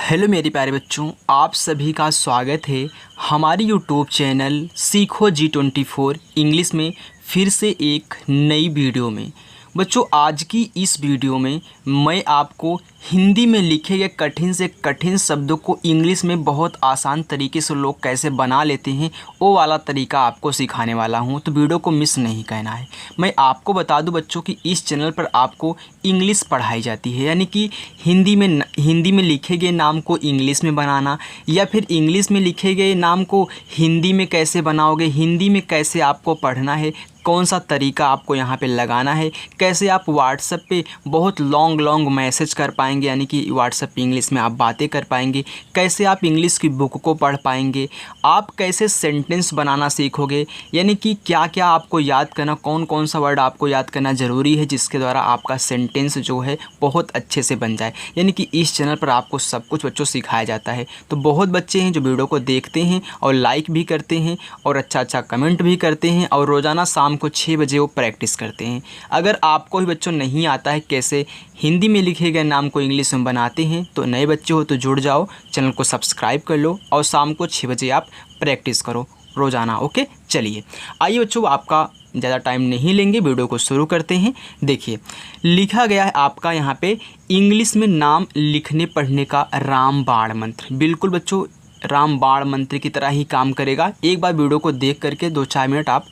Hello मेरे प्यारे बच्चों, आप सभी का स्वागत है हमारी यूट्यूब चैनल सीखो G24 इंग्लिश में फिर से एक नई वीडियो में। बच्चों, आज की इस वीडियो में मैं आपको हिंदी में लिखे गए कठिन से कठिन शब्दों को इंग्लिश में बहुत आसान तरीके से लोग कैसे बना लेते हैं वो वाला तरीका आपको सिखाने वाला हूं। तो वीडियो को मिस नहीं करना है। मैं आपको बता दूं बच्चों कि इस चैनल पर आपको इंग्लिश पढ़ाई जाती है, यानी कि हिंदी में लिखे गए नाम को इंग्लिश में बनाना, या फिर इंग्लिश में लिखे गए नाम को हिंदी में कैसे बनाओगे, हिंदी में कैसे आपको पढ़ना है, कौन सा तरीका आपको यहाँ पे लगाना है, कैसे आप व्हाट्सएप पे बहुत लॉन्ग मैसेज कर पाएंगे, यानी कि व्हाट्सएप इंग्लिश में आप बातें कर पाएंगे, कैसे आप इंग्लिश की बुक को पढ़ पाएंगे, आप कैसे सेंटेंस बनाना सीखोगे, यानी कि क्या क्या आपको याद करना, कौन कौन सा वर्ड आपको याद करना ज़रूरी है जिसके द्वारा आपका सेंटेंस जो है बहुत अच्छे से बन जाए। यानी कि इस चैनल पर आपको सब कुछ बच्चों सिखाया जाता है। तो बहुत बच्चे हैं जो वीडियो को देखते हैं और लाइक भी करते हैं और अच्छा कमेंट भी करते हैं और रोज़ाना शाम को 6 बजे वो प्रैक्टिस करते हैं। अगर आपको भी बच्चों नहीं आता है कैसे हिंदी में लिखे गए नाम को इंग्लिश में बनाते हैं, तो नए बच्चे हो तो जुड़ जाओ, चैनल को सब्सक्राइब कर लो और शाम को 6 बजे आप प्रैक्टिस करो रोज़ाना। ओके, चलिए आइए बच्चों, आपका ज़्यादा टाइम नहीं लेंगे, वीडियो को शुरू करते हैं। देखिए, लिखा गया है आपका यहाँ पे इंग्लिश में नाम लिखने पढ़ने का रामबाण मंत्र। बिल्कुल बच्चों, रामबाण मंत्र की तरह ही काम करेगा। एक बार वीडियो को देख करके 2-4 मिनट आप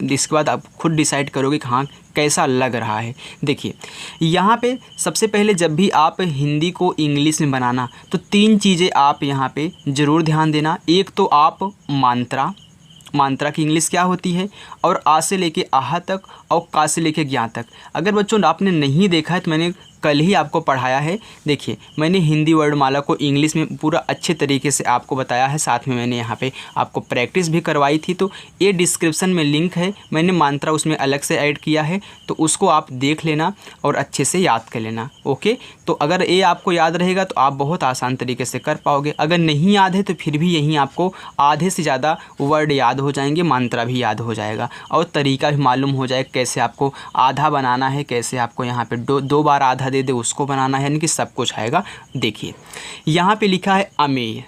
इसके बाद आप खुद डिसाइड करोगे कि हाँ कैसा लग रहा है। देखिए, यहाँ पे सबसे पहले जब भी आप हिंदी को इंग्लिश में बनाना तो 3 चीज़ें आप यहाँ पे ज़रूर ध्यान देना। एक तो आप मात्रा की इंग्लिश क्या होती है, और आ से लेके आहा तक और का से लेके ज्ञा तक। अगर बच्चों आपने नहीं देखा है तो मैंने कल ही आपको पढ़ाया है। देखिए, मैंने हिंदी वर्णमाला को इंग्लिश में पूरा अच्छे तरीके से आपको बताया है, साथ में मैंने यहाँ पे आपको प्रैक्टिस भी करवाई थी। तो ये डिस्क्रिप्शन में लिंक है, मैंने मात्रा उसमें अलग से ऐड किया है, तो उसको आप देख लेना और अच्छे से याद कर लेना। ओके, तो अगर ये आपको याद रहेगा तो आप बहुत आसान तरीके से कर पाओगे। अगर नहीं याद है तो फिर भी यहीं आपको आधे से ज़्यादा वर्ड याद हो जाएंगे, मात्रा भी याद हो जाएगा और तरीका भी मालूम हो जाएगा कैसे आपको आधा बनाना है, कैसे आपको यहाँ पे दो बार आधा दे उसको बनाना है, यानी कि सब कुछ आएगा। देखिए, यहाँ पे लिखा है अमेय।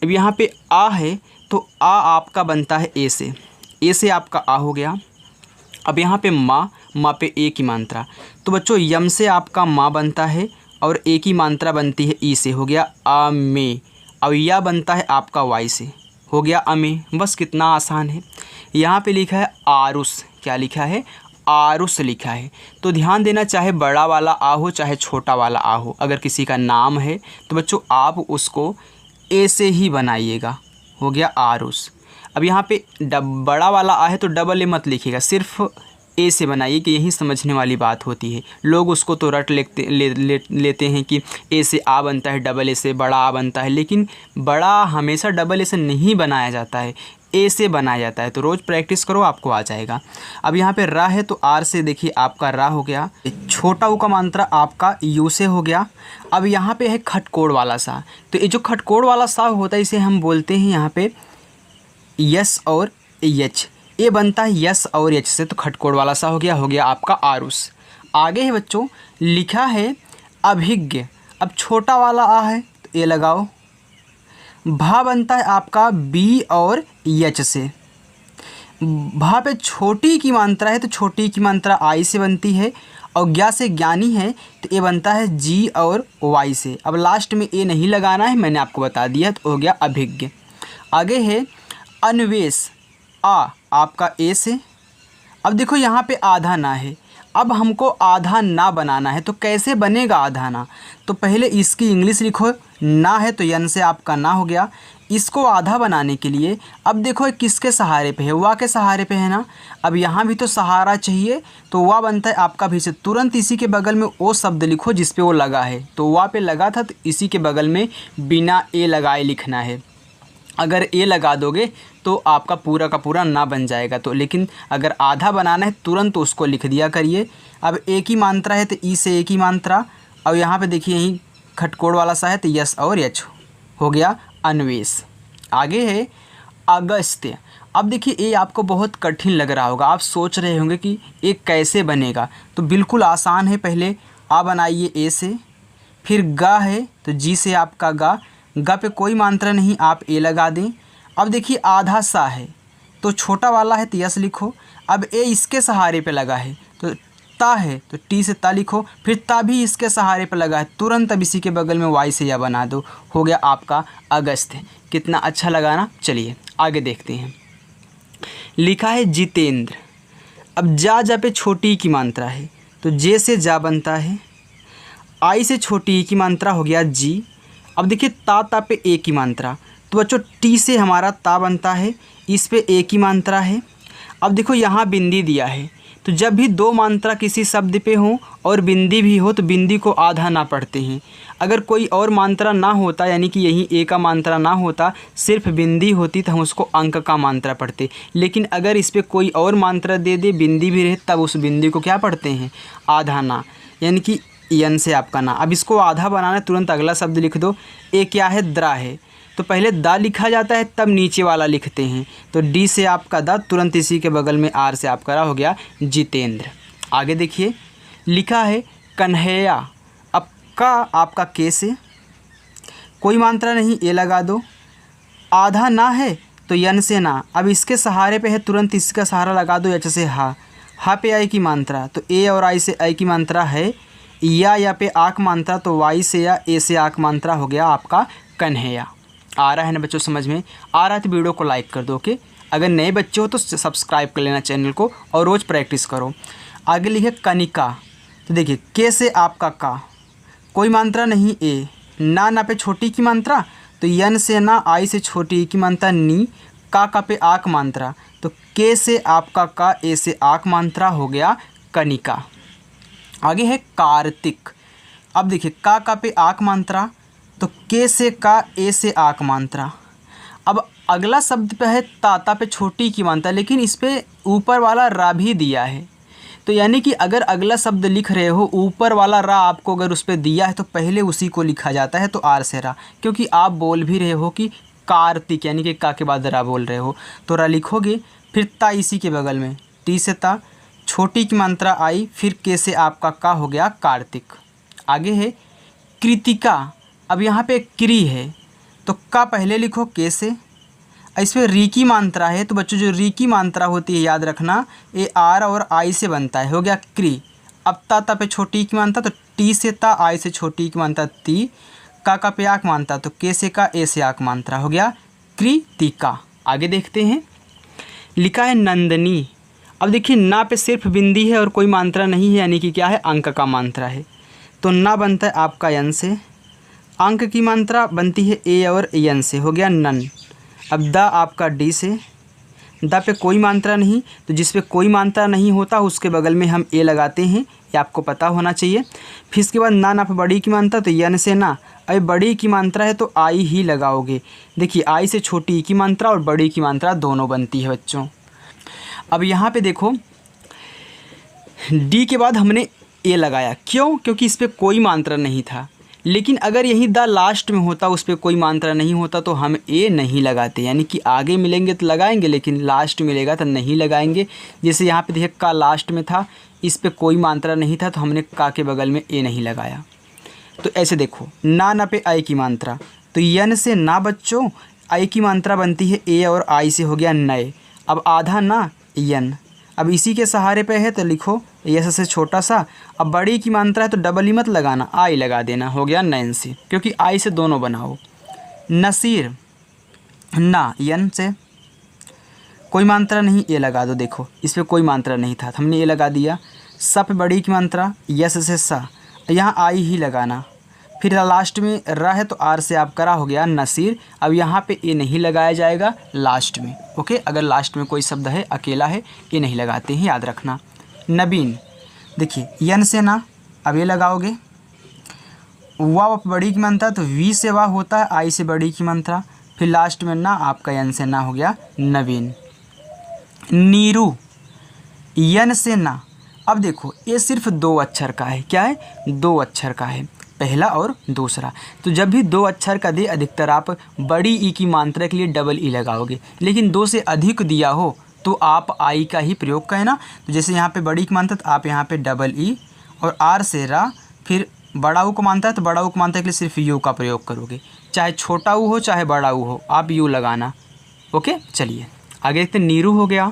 अब यहाँ पे आ है तो आ आपका बनता है ए से आपका आ हो गया। अब यहाँ पे माँ पे ए की मात्रा, तो बच्चों यम से आपका माँ बनता है और ए की मात्रा बनती है ई से, हो गया अमे। अब या बनता है आपका वाई से, हो गया अमे। बस कितना आसान है। यहाँ पे लिखा है आरुष, क्या लिखा है, आरुष लिखा है। तो ध्यान देना, चाहे बड़ा वाला आ हो चाहे छोटा वाला आ हो, अगर किसी का नाम है तो बच्चों आप उसको ए से ही बनाइएगा, हो गया आरुष। अब यहाँ पे बड़ा वाला आ है तो डबल ए मत लिखिएगा, सिर्फ ए से बनाइए, कि यही समझने वाली बात होती है। लोग उसको तो रट लेते हैं कि ए से आ बनता है, डबल ए से बड़ा आ बनता है, लेकिन बड़ा हमेशा डबल ए से नहीं बनाया जाता है, ए से बनाया जाता है। तो रोज़ प्रैक्टिस करो, आपको आ जाएगा। अब यहाँ पे रा है तो आर से देखिए आपका रा हो गया। छोटा ऊ का मात्रा आपका यू से हो गया। अब यहाँ पे है खटकोड़ वाला सा, तो ये जो खटकोड़ वाला सा होता है इसे हम बोलते हैं यहाँ पे यस और एच। ये बनता है यस और एच से, तो खटकोड़ वाला सा हो गया आपका आरुष। आगे है बच्चों, लिखा है अभिज्ञ। अब छोटा वाला आ है तो ये लगाओ। भा बनता है आपका बी और एच से। भा पे छोटी की मात्रा है तो छोटी की मात्रा आई से बनती है, और ज्ञा से ज्ञानी है तो ये बनता है जी और वाई से। अब लास्ट में ए नहीं लगाना है, मैंने आपको बता दिया, तो हो गया अभिज्ञ। आगे है अन्वेष, आ आपका ए से। अब देखो यहाँ पे आधा ना है, अब हमको आधा ना बनाना है, तो कैसे बनेगा आधा ना, तो पहले इसकी इंग्लिश लिखो। ना है तो यन से आपका ना हो गया। इसको आधा बनाने के लिए अब देखो किसके सहारे पे है, वा के सहारे पे है ना। अब यहाँ भी तो सहारा चाहिए, तो वा बनता है आपका भी से। तुरंत इसी के बगल में वो शब्द लिखो जिस पे वो लगा है, तो वा पे लगा था तो इसी के बगल में बिना ए लगाए लिखना है। अगर ए लगा दोगे तो आपका पूरा का पूरा ना बन जाएगा। तो लेकिन अगर आधा बनाना है तुरंत उसको लिख दिया करिए। अब ए की मात्रा है तो ई से ए की मात्रा, और यहाँ पे देखिए यहीं खटकोड़ वाला सा है तो यस और एच, हो गया अन्वेष। आगे है अगस्त्य। अब देखिए ये आपको बहुत कठिन लग रहा होगा, आप सोच रहे होंगे कि ये कैसे बनेगा, तो बिल्कुल आसान है। पहले आ बनाइए ए से, फिर गा है तो जी से आपका गा पे कोई मात्रा नहीं, आप ए लगा दें। अब देखिए आधा सा है तो छोटा वाला है तो यस लिखो। अब ए इसके सहारे पे लगा है तो ता है तो टी से ता लिखो। फिर ता भी इसके सहारे पे लगा है, तुरंत अब इसी के बगल में वाई से या बना दो, हो गया आपका अगस्त। कितना अच्छा लगा ना। चलिए आगे देखते हैं। लिखा है जितेंद्र। अब जा पे छोटी की मात्रा है तो जे से जा बनता है, आई से छोटी ई की मात्रा हो गया जी। अब देखिए ता पे ए की मात्रा, तो बच्चों टी से हमारा ता बनता है, इस पे ए की मात्रा है। अब देखो यहाँ बिंदी दिया है, तो जब भी दो मात्रा किसी शब्द पे हो और बिंदी भी हो तो बिंदी को आधा ना पढ़ते हैं। अगर कोई और मात्रा ना होता, यानी कि यहीं ए का मात्रा ना होता, सिर्फ बिंदी होती तो हम उसको अंक का मात्रा पढ़ते। लेकिन अगर इस पर कोई और मात्रा दे दे, बिंदी भी रहे, तब उस बिंदी को क्या पढ़ते हैं? आधा ना, यानी कि यन से आपका ना। अब इसको आधा बनाना है, तुरंत अगला शब्द लिख दो। ए क्या है? द्रा है, तो पहले दा लिखा जाता है तब नीचे वाला लिखते हैं। तो डी से आपका दा, तुरंत इसी के बगल में आर से आपका रा हो गया जितेंद्र। आगे देखिए लिखा है कन्हैया। अब का आपका के से कोई मात्रा नहीं, ए लगा दो। आधा ना है तो यन से ना, अब इसके सहारे पे है, तुरंत इसका सहारा लगा दो एच से हा पे आई की मात्रा, तो ए और आई से आई की मात्रा है। या पे आक मात्रा, तो वाई से या ए से आक मात्रा हो गया आपका कन्हैया। आ रहा है ना बच्चों समझ में? आ रहा है तो वीडियो को लाइक कर दो। ओके, अगर नए बच्चे हो तो सब्सक्राइब कर लेना चैनल को और रोज़ प्रैक्टिस करो। आगे लिखे कनिका। तो देखिए के से आपका का, कोई मात्रा नहीं, ए ना पे छोटी की मात्रा, तो यन से ना, आई से छोटी की मात्रा नी, का पे आक मात्रा, तो के से आपका का, ए से आक मात्रा हो गया कनिका। आगे है कार्तिक। अब देखिए का पे आक मात्रा, तो के से का, ए से आक मात्रा। अब अगला शब्द पे है ता पे छोटी की मात्रा, लेकिन इस पे ऊपर वाला रा भी दिया है। तो यानी कि अगर अगला शब्द लिख रहे हो, ऊपर वाला रा आपको अगर उस पर दिया है तो पहले उसी को लिखा जाता है, तो आर से रा, क्योंकि आप बोल भी रहे हो कि कार्तिक, यानी कि का के बाद रा बोल रहे हो, तो रा लिखोगे। फिर ता इसी के बगल में, टी से ता, छोटी की मात्रा आई, फिर के से आपका का हो गया कार्तिक। आगे है कृतिका। अब यहाँ पे क्री है तो का पहले लिखो के से, इस पर री की मात्रा है, तो बच्चों जो री की मात्रा होती है याद रखना, ये आर और आई से बनता है, हो गया क्री। अब ता पे छोटी की मात्रा, तो टी से ता, आई से छोटी की मात्रा ती, का पे आक मात्रा, तो के से का, ए से आक मात्रा हो गया कृतिका। आगे देखते हैं। लिखा है नंदनी। अब देखिए ना पे सिर्फ बिंदी है और कोई मात्रा नहीं है, यानी कि क्या है? अंक का मात्रा है, तो ना बनता है आपका यन से। अंक की मात्रा बनती है ए और यन से, हो गया नन। अब दा आपका डी से, दा पे कोई मात्रा नहीं, तो जिस पे कोई मात्रा नहीं होता उसके बगल में हम ए लगाते हैं, ये आपको पता होना चाहिए। फिर इसके बाद ना पे बड़ी की मात्रा, तो यन से ना, अभी बड़ी की मात्रा है तो आई ही लगाओगे। देखिए आई से छोटी की मात्रा और बड़ी की मात्रा दोनों बनती है बच्चों। अब यहाँ पे देखो डी के बाद हमने ए लगाया, क्यों? क्योंकि इस पर कोई मात्रा नहीं था। लेकिन अगर यही द लास्ट में होता, उस पर कोई मात्रा नहीं होता, तो हम ए नहीं लगाते, यानी कि आगे मिलेंगे तो लगाएंगे, लेकिन लास्ट मिलेगा तो नहीं लगाएंगे। जैसे यहाँ पे देखिए का लास्ट में था, इस पर कोई मात्रा नहीं था, तो हमने का के बगल में ए नहीं लगाया। तो ऐसे देखो ना पे आई की मात्रा, तो यन से ना बच्चों, आई की मात्रा बनती है ए और आई से हो गया नए। अब आधा ना यन, अब इसी के सहारे पे है तो लिखो यस से छोटा सा। अब बड़ी की मात्रा है तो डबल ही मत लगाना, आई लगा देना, हो गया नैन्सी, क्योंकि आई से दोनों बनाओ। नसीर, ना यन से कोई मात्रा नहीं, ए लगा दो। देखो इस पर कोई मात्रा नहीं था, हमने ए लगा दिया। सा पे बड़ी की मात्रा, यस से सा, यहाँ आई ही लगाना। फिर लास्ट में रा है तो आर से आप करा, हो गया नसीर। अब यहाँ पे ए नहीं लगाया जाएगा लास्ट में। ओके, अगर लास्ट में कोई शब्द है अकेला है, ये नहीं लगाते हैं, याद रखना। नबीन, देखिए यन से ना, अब ये लगाओगे। वाह बड़ी की मात्रा, तो वी से वाह होता है, आई से बड़ी की मात्रा, फिर लास्ट में ना आपका यन से ना हो गया नवीन। नीरू, यन से ना। अब देखो ये सिर्फ दो अक्षर का है, क्या है? दो अक्षर का है, पहला और दूसरा। तो जब भी दो अक्षर का दे, अधिकतर आप बड़ी ई की मात्रा के लिए डबल ई लगाओगे, लेकिन दो से अधिक दिया हो तो आप आई का ही प्रयोग करें ना। तो जैसे यहाँ पे बड़ी की मात्रा, तो आप यहाँ पे डबल ई और आर से रा, फिर बड़ा ऊ को मानता है तो बड़ा ऊ को मानता है के लिए सिर्फ यू का प्रयोग करोगे, चाहे छोटा ऊ हो चाहे बड़ा ऊ हो, आप यू लगाना। ओके, चलिए आगे देखते हैं। नीरू हो गया,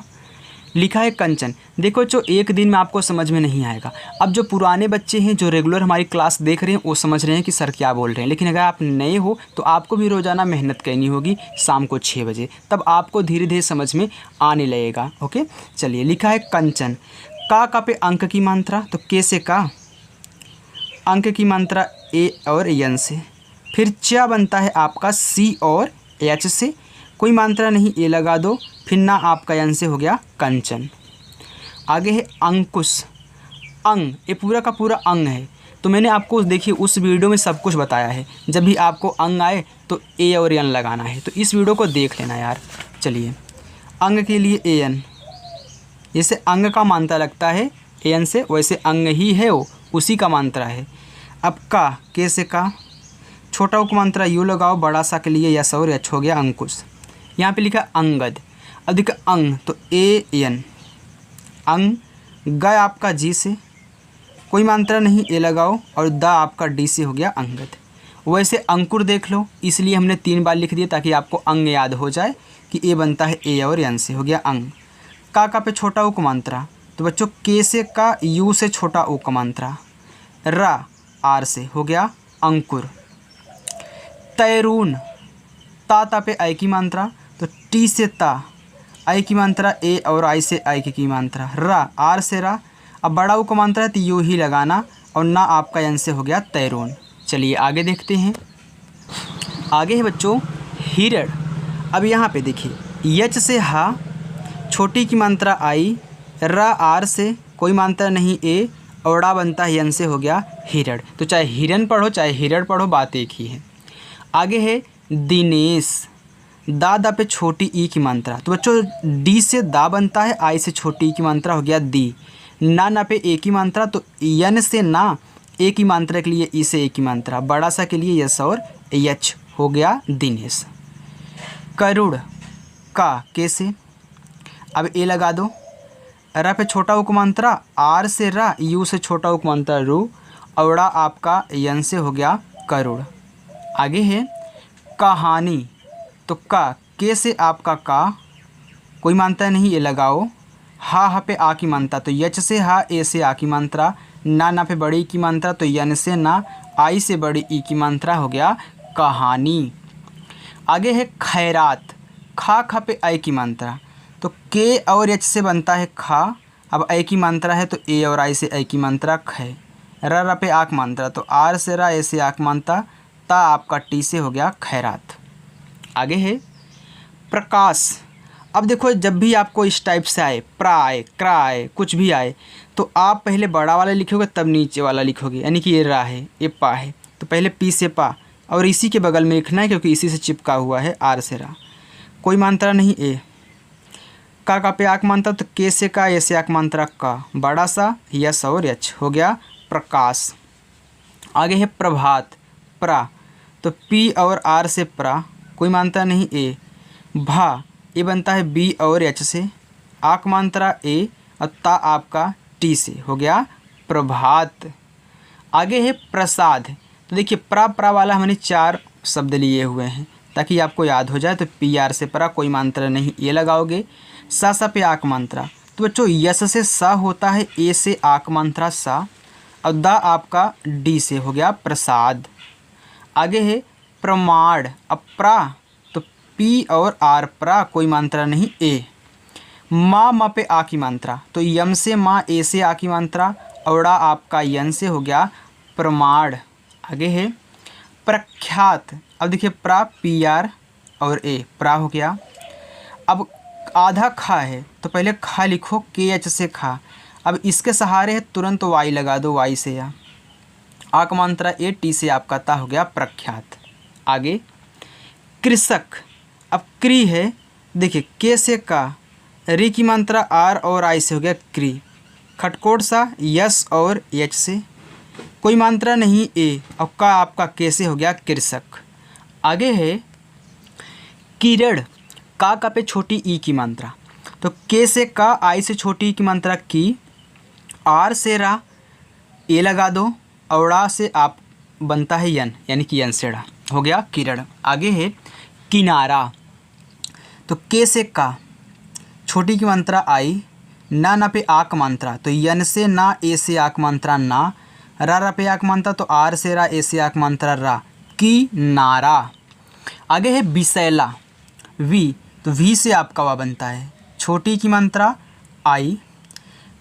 लिखा है कंचन। देखो जो एक दिन में आपको समझ में नहीं आएगा। अब जो पुराने बच्चे हैं जो रेगुलर हमारी क्लास देख रहे हैं वो समझ रहे हैं कि सर क्या बोल रहे हैं, लेकिन अगर आप नए हो तो आपको भी रोज़ाना मेहनत करनी होगी शाम को 6 बजे, तब आपको धीरे धीरे समझ में आने लगेगा। ओके, चलिए लिखा है कंचन। का पे अंक की मात्रा, तो के से का, अंक की मात्रा ए और एन से। फिर च बनता है आपका सी और एच से, कोई मात्रा नहीं ए लगा दो, फिर ना आपका एन से हो गया कंचन। आगे है अंकुश। अंग, ये पूरा का पूरा अंग है, तो मैंने आपको देखिए उस वीडियो में सब कुछ बताया है। जब भी आपको अंग आए तो ए और एन लगाना है, तो इस वीडियो को देख लेना यार। चलिए अंग के लिए ए एन, जैसे अंग का मात्रा लगता है ए एन से, वैसे अंग ही है वो, उसी का मात्रा है। अब का, के से का, छोटा को मात्रा यू लगाओ, बड़ा सा के लिए यस और एच हो गया अंकुश। यहाँ पे लिखा अंगद। अब देखिए अंग तो ए एन, अंग, ग आपका जी से, कोई मात्रा नहीं ए लगाओ, और द आपका डी से हो गया अंगद। वैसे अंकुर देख लो, इसलिए हमने 3 बार लिख दिया ताकि आपको अंग याद हो जाए कि ए बनता है ए और एन से, हो गया अंग। का पे छोटा ऊ का मात्रा, तो बच्चों के से का, यू से छोटा ऊ का मात्रा, रा आर से हो गया अंकुर। तैरून, ता पे आई की मात्रा, तो टी से ता, आई की मात्रा ए और आई से आई की मात्रा, रा आर से रा। अब बड़ा ऊ का मात्रा है तो यू ही लगाना, और ना आपका एन से हो गया तैरून। चलिए आगे देखते हैं। आगे है बच्चों हिरण। अब यहाँ पे देखिए यच से हा, छोटी की मात्रा आई, रा आर से, कोई मात्रा नहीं ए, और डा बनता है एन से हो गया हिरण। तो चाहे हिरन पढ़ो चाहे हिरण पढ़ो, बात एक ही है। आगे है दिनेश। दा पे छोटी ई की मात्रा, तो बच्चों डी से दा बनता है, आई से छोटी ई की मात्रा हो गया दी। ना पे ए की मात्रा, तो यन से ना, ए की मात्रा के लिए ई से ए की मात्रा, बड़ा सा के लिए यस और एच हो गया दिनेश। करुड़, का के से, अब ए लगा दो, रा पे छोटा ऊ को मात्रा, आर से रा, यू से छोटा ऊ को मात्रा रू, औड़ा आपका यन से हो गया करुड़। आगे है कहानी। तो का, के से आपका का, कोई मात्रा नहीं ये लगाओ, हा पे आ की मात्रा, तो यच से हा, ए से आ की मात्रा, ना पे बड़ी की मात्रा, तो यन से ना, आई से बड़ी ई की मात्रा हो गया कहानी। आगे है खैरात। खा पे आई की मात्रा, तो के और एच से बनता है खा, अब आई की मात्रा है तो ए और आई से आई की मात्रा खे। रा पे आक मात्रा, तो आर से रा, ए से आक मात्रा, ता आपका टी से हो गया खैरात। आगे है प्रकाश। अब देखो जब भी आपको इस टाइप से आए, प्रा आए, क्रा आए, कुछ भी आए, तो आप पहले बड़ा वाला लिखोगे तब नीचे वाला लिखोगे, यानी कि ये रा है, ये पा है, तो पहले पी से पा, और इसी के बगल में लिखना है क्योंकि इसी से चिपका हुआ है आर से रा, कोई मात्रा नहीं ए। का पे आक मात्रा, तो के से का, ए से आक मात्रा का, बड़ा सा यस और एच हो गया प्रकाश। आगे है प्रभात। प्रा, तो पी और आर से प्रा, कोई मात्रा नहीं ए। भा, ये बनता है बी और एच से, आक मात्रा ए, और ता आपका टी से हो गया प्रभात। आगे है प्रसाद। तो देखिए प्रा वाला हमने 4 शब्द लिए हुए हैं ताकि आपको याद हो जाए, तो पी आर से प्रा, कोई मात्रा नहीं ये लगाओगे। सा पे आक मात्रा, तो बच्चों यस से सा होता है, ए से आक मात्रा सा, और दा आपका डी से हो गया प्रसाद। आगे है प्रमाण। अब प्रा, तो पी और आर प्रा, कोई मात्रा नहीं ए। माँ पे आ की मात्रा, तो यम से माँ, ए से आ की मात्रा, औड़ा आपका यन से हो गया प्रमाण। आगे है प्रख्यात। अब देखिए प्रा, पी आर और ए, प्रा हो गया। अब आधा खा है तो पहले खा लिखो, के एच से खा, अब इसके सहारे है तुरंत वाई लगा दो, वाई से या आक मात्रा ए, टी से आपका ता हो गया प्रख्यात। आगे कृषक। अब क्री है, देखिए के से का, री की मात्रा आर और आई से हो गया क्री, खटकोट सा यस और एच से, कोई मात्रा नहीं ए, और का आपका के से हो गया कृषक। आगे है किरण। का पे छोटी ई की मात्रा, तो के से का, आई से छोटी ई की मात्रा की, आर से रा, ए लगा दो, और ड़ा से आप बनता है यन, यानी कि यन से ड़ा हो गया किरण। आगे है किनारा। तो के से का, छोटी की मात्रा आई, ना पे आक मात्रा, तो यन से ना, ए से आक मात्रा ना, रा पे आक मात्रा, तो आर से रा, ए से आक मात्रा रा, की नारा। आगे है विशैला। वी, तो वी से आपका वा बनता है, छोटी की मात्रा आई,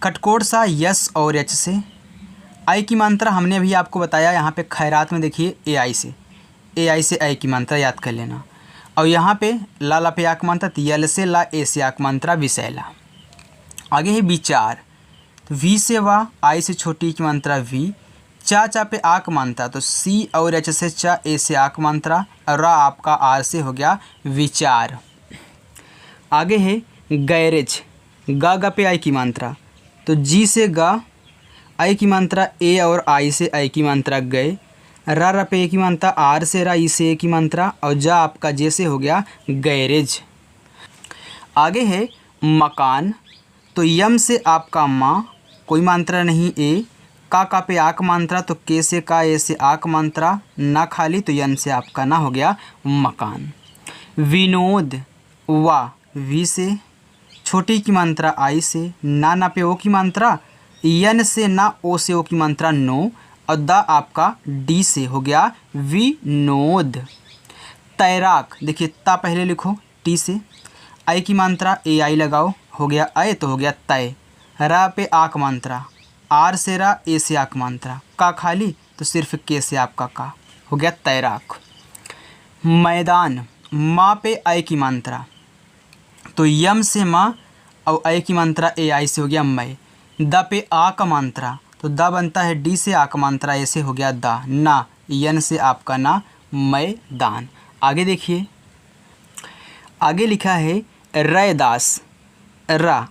कटकोट सा यस और एच से, आई की मात्रा हमने अभी आपको बताया यहाँ पे खैरात में, देखिए ए आई से आई की मात्रा याद कर लेना। और यहाँ पे ला पे आक मात्रा, तो यल से ला, ए से आक मात्रा, विशैला। आगे है विचार। तो वी से वा, आई से छोटी की मात्रा वी, चा पे आक मात्रा, तो सी और एच से चा, ए से आक मात्रा, और रा आपका आर से हो गया विचार। आगे है गैरेज। गा पे आई की मात्रा, तो जी से गा, आई की मात्रा ए और आई से आई की मात्रा गए, रा पे ए की मात्रा, आर से रा, ई से ए की मात्रा, और जा आपका जे से हो गया गैरेज। आगे है मकान। तो यम से आपका माँ, कोई मात्रा नहीं ए, का पे आक मात्रा, तो के से का, ए से आक मात्रा, ना खाली, तो यन से आपका ना हो गया मकान। विनोद। वा, वी से, छोटी की मात्रा आई से, ना पे ओ की मात्रा, यन से ना, ओ से ओ की मात्रा नो, और द आपका डी से हो गया विनोद। तैराक। देखिए ता पहले लिखो टी से, आई की मात्रा ए आई लगाओ, हो गया अय, तो हो गया तय, रा पे आक मात्रा, आर से रा, ए से आक मात्रा, का खाली, तो सिर्फ के से आपका का, हो गया तैराक। मैदान। माँ पे आई की मात्रा, तो यम से माँ और आई की मात्रा ए आई से हो गया मै, द पे आ का मात्रा, तो द बनता है डी से, आ का मात्रा ए से हो गया दा, ना, यन से आपका ना, मैदान। आगे देखिए, आगे लिखा है रैदास। रा,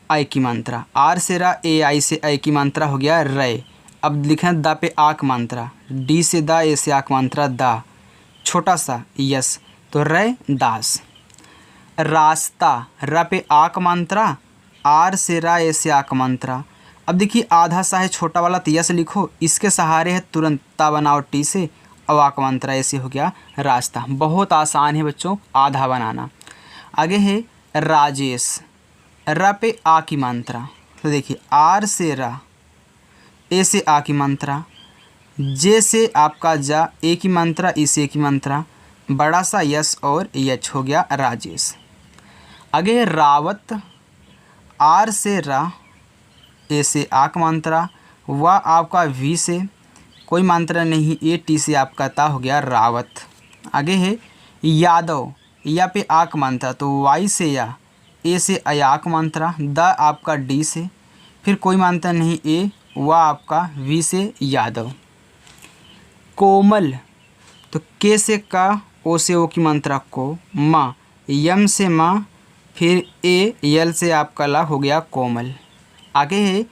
आई की मात्रा, आर से रा, ए आई से आई की मात्रा, हो गया रै। अब लिखा है द पे आक मात्रा, डी से दा, ए से आक मात्रा दा, छोटा सा यस, तो रैदास। रास्ता। र पे आक मात्रा, आर से रा, ए से आक मात्रा। अब देखिए आधा सा है छोटा वाला, तो यस लिखो, इसके सहारे है तुरंत ता बनाओ टी से, और आक मात्रा ऐसे हो गया रास्ता। बहुत आसान है बच्चों आधा बनाना। आगे है राजेश। र पे आ की मात्रा, तो देखिए आर से रा, ए से आ की मात्रा, जे से आपका जा, ए की मात्रा, ई से ए की मात्रा, बड़ा सा यस और यच, हो गया राजेश। आगे है रावत। आर से रा, ए से आक मात्रा, व आपका वी से, कोई मात्रा नहीं, ए टी से आपका ता, हो गया रावत। आगे है यादव। या पे आक मात्रा, तो वाई से या, ए से अयाक मात्रा, द आपका डी से, फिर कोई मात्रा नहीं ए, व आपका वी से यादव। कोमल। तो के से का, ओ से ओ की मात्रा को, माँ, यम से माँ, फिर ए, यल से आपका ला, हो गया कोमल। आगे है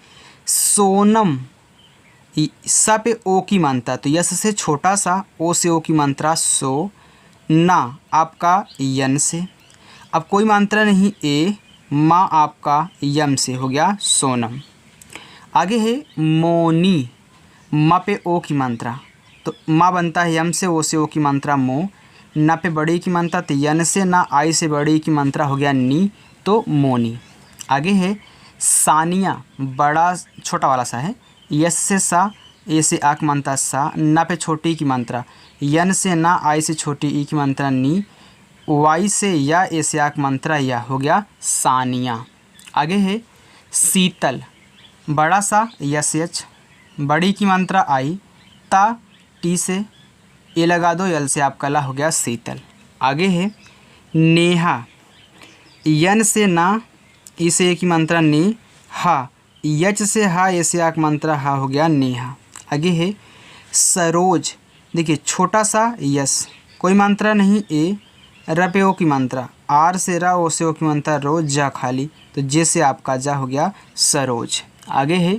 सोनम। सा पे ओ की मात्रा, तो यस से छोटा सा, ओ से ओ की मात्रा सो, ना आपका यन से, अब कोई मात्रा नहीं ए, माँ आपका यम से, हो गया सोनम। आगे है मोनी। माँ पे ओ की मात्रा, तो माँ बनता है यम से, ओ से ओ की मात्रा मो, ना पे बड़ी की मात्रा, तो यन से ना, आई से बड़ी की मात्रा, हो गया नी, तो मोनी। आगे है सानिया। बड़ा छोटा वाला सा है, यस से सा, ए से आक मात्रा सा, ना पे छोटी की मात्रा, यन से ना, आई से छोटी ई की मात्रा नी, वाई से या, ए से आक मात्रा या, हो गया सानिया। आगे है शीतल। बड़ा सा यस एच, बड़ी की मात्रा आई, ता टी से ए लगा दो, यल से आपका ला, हो गया शीतल। आगे है नेहा। यन से ना, ई से ए की मात्रा ने, हा, यच से हा, ए से आक मात्रा हा, हो गया नेहा। आगे है सरोज। देखिए छोटा सा यस, कोई मात्रा नहीं ए, र पे ओ की मात्रा, आर से रा, ओ से ओ की मात्रा रोज, जा खाली, तो जे से आपका जा, हो गया सरोज। आगे है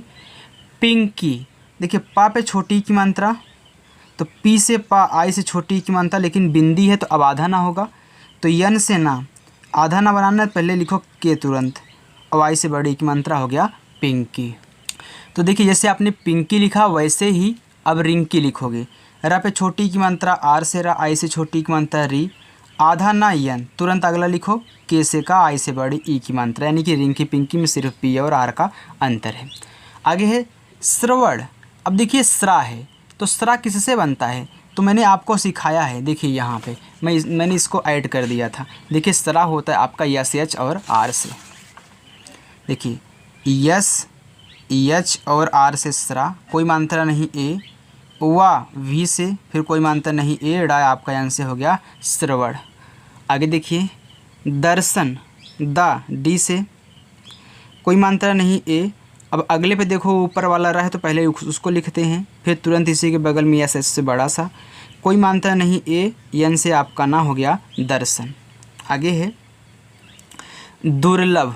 पिंकी। देखिए पा पे छोटी की मात्रा, तो पी से पा, आई से छोटी की मात्रा, लेकिन बिंदी है तो अब आधा ना होगा, तो यन से ना, आधा ना बनाना, पहले लिखो के तुरंत, और आई से बड़ी की मात्रा, हो गया पिंकी। तो देखिए जैसे आपने पिंकी लिखा, वैसे ही अब रिंकी लिखोगे। र पे छोटी की मात्रा आर से रा, आई से छोटी की मात्रा री, आधा ना यन, तुरंत अगला लिखो के से का, आई से बड़ी ई की मात्रा, यानी कि रिंकी पिंकी में सिर्फ पी और आर का अंतर है। आगे है श्रवण। अब देखिए स्रा है तो स्रा किससे बनता है, तो मैंने आपको सिखाया है। देखिए यहाँ पे मैंने इसको ऐड कर दिया था। देखिए स्रा होता है आपका यस एच और आर से। देखिए यस एच और आर से स्रा, कोई मात्रा नहीं ए, वा वी से फिर कोई मात्रा नहीं ए, डा आपका यहाँ से हो गया श्रवण। आगे देखिए दर्शन, दा डी से कोई मात्रा नहीं ए। अब अगले पे देखो ऊपर वाला रहा है तो पहले उसको लिखते हैं, फिर तुरंत इसी के बगल में एस से बड़ा सा, कोई मात्रा नहीं ए, यन से आपका ना हो गया दर्शन। आगे है दुर्लभ।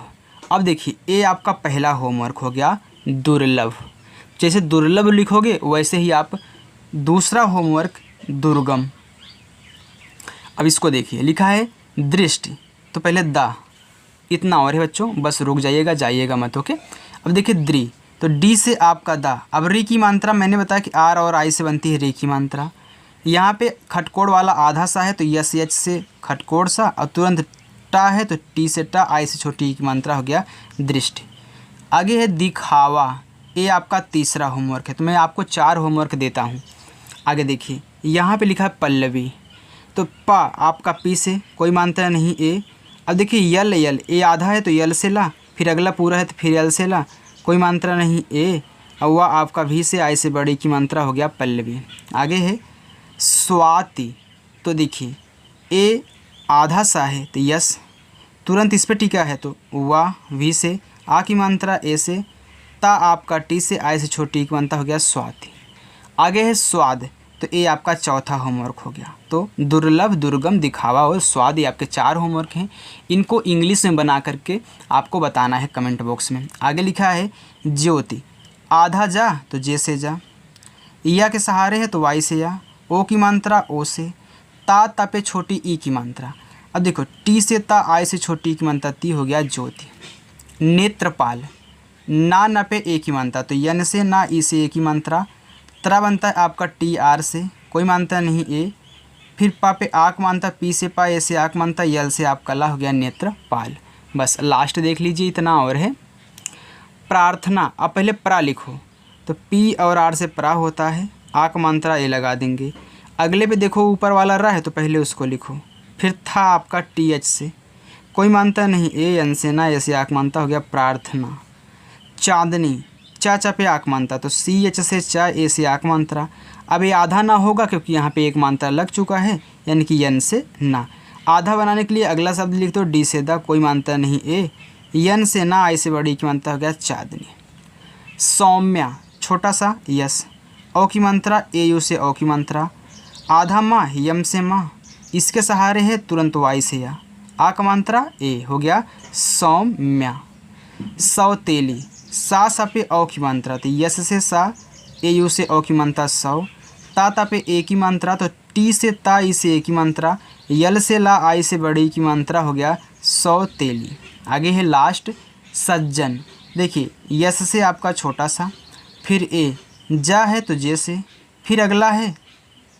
अब देखिए ए आपका पहला होमवर्क हो गया दुर्लभ। जैसे दुर्लभ लिखोगे वैसे ही आप दूसरा होमवर्क दुर्गम। अब इसको देखिए लिखा है दृष्टि, तो पहले दा, इतना और है बच्चों, बस रुक जाइएगा मत। ओके। अब देखिए द्री, तो डी से आपका दा। अब री की मात्रा मैंने बताया कि आर और आई से बनती है री की मात्रा। यहाँ पे खटकोड़ वाला आधा सा है तो यस एच से खटकोड़ सा, और तुरंत टा है तो टी से टा, आई से छोटी की मात्रा हो गया दृष्टि। आगे है दिखावा, ये आपका तीसरा होमवर्क है, तो मैं आपको 4 होमवर्क देता हूँ। आगे देखिए यहाँ पे लिखा है पल्लवी, तो पा आपका पी से कोई मात्रा नहीं ए। अब देखिए यल ए आधा है तो यल से ला, फिर अगला पूरा है तो फिर यल से ला, कोई मात्रा नहीं ए। और वह आपका भी से आई से बड़ी की मात्रा हो गया पल्लवी। आगे है स्वाति, तो देखिए ए आधा सा है तो यस, तुरंत इस पर टीका है तो वाह भी से, आ की मात्रा ए से, ता आपका टी से, आई से छोटी की मात्रा हो गया स्वाति। आगे है स्वाद, तो ये आपका चौथा होमवर्क हो गया। तो दुर्लभ, दुर्गम, दिखावा और स्वाद, ये आपके 4 होमवर्क हैं। इनको इंग्लिश में बना करके आपको बताना है कमेंट बॉक्स में। आगे लिखा है ज्योति, आधा जा तो जे से जा, या के सहारे है तो वाई से या, ओ की मात्रा ओ से, ता पे छोटी ई की मात्रा। अब देखो टी से ता, आई से छोटी की मात्रा ती, हो गया ज्योति। नेत्रपाल, ना पे ए की मात्रा, तो यन से ना, ई से ए की मात्रा, त्रा बनता है आपका टी आर से, कोई मात्रा नहीं ए, फिर पा पे आक मात्रा, पी से पा, ए से आक मात्रा, यल से आपका ला, हो गया नेत्रपाल। बस लास्ट देख लीजिए, इतना और है। प्रार्थना, अब पहले प्रा लिखो, तो पी और आर से प्रा होता है, आक मात्रा ए लगा देंगे। अगले पे देखो ऊपर वाला रहा है तो पहले उसको लिखो, फिर था आपका टी एच से, कोई मात्रा नहीं ए, एन से ना, ऐसे आक मात्रा, हो गया प्रार्थना। चांदनी, चा पे आक मात्रा, तो सी एच से चा, ए से आक मात्रा। अब ये आधा ना होगा क्योंकि यहाँ पे एक मात्रा लग चुका है, यानी कि यन से ना। आधा बनाने के लिए अगला शब्द लिख दो, डी से दा, कोई मात्रा नहीं ए, यन से ना, आई से बड़ी की मात्रा, हो गया चांदनी। सौम्या, छोटा सा यस, ओ की मात्रा, ए यू से ओ की मात्रा, आधा माँ, यम से माँ, इसके सहारे है तुरंत वाई से या, आ का मात्रा ए, हो गया सौम्या। सौतेली, सा पे ओ की मात्रा, तो यस से सा, ए यू से ओ की मात्रा सौ, ता पे ए की मात्रा, तो टी से ता, ई से ए की मात्रा, यल से ला, आई से बड़ी की मात्रा, हो गया सौतेली। आगे है लास्ट सज्जन। देखिए यस से आपका छोटा सा, फिर ए, जा है तो जे से, फिर अगला है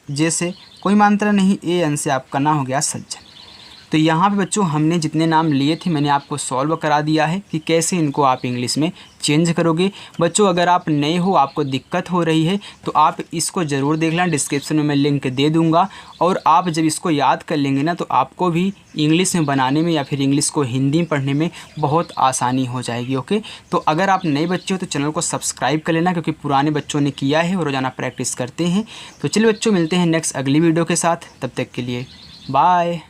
जे से, कोई मात्रा नहीं ए, एन से आपका ना, हो गया सज्जन। तो यहाँ पे बच्चों हमने जितने नाम लिए थे मैंने आपको सॉल्व करा दिया है कि कैसे इनको आप इंग्लिश में चेंज करोगे। बच्चों अगर आप नए हो, आपको दिक्कत हो रही है तो आप इसको ज़रूर देख लें, डिस्क्रिप्शन में मैं लिंक दे दूँगा। और आप जब इसको याद कर लेंगे ना तो आपको भी इंग्लिश में बनाने में या फिर इंग्लिश को हिंदी में पढ़ने में बहुत आसानी हो जाएगी। ओके, तो अगर आप नए बच्चे हो तो चैनल को सब्सक्राइब कर लेना, क्योंकि पुराने बच्चों ने किया है और रोज़ाना प्रैक्टिस करते हैं। तो चलिए बच्चों, मिलते हैं नेक्स्ट अगली वीडियो के साथ, तब तक के लिए बाय।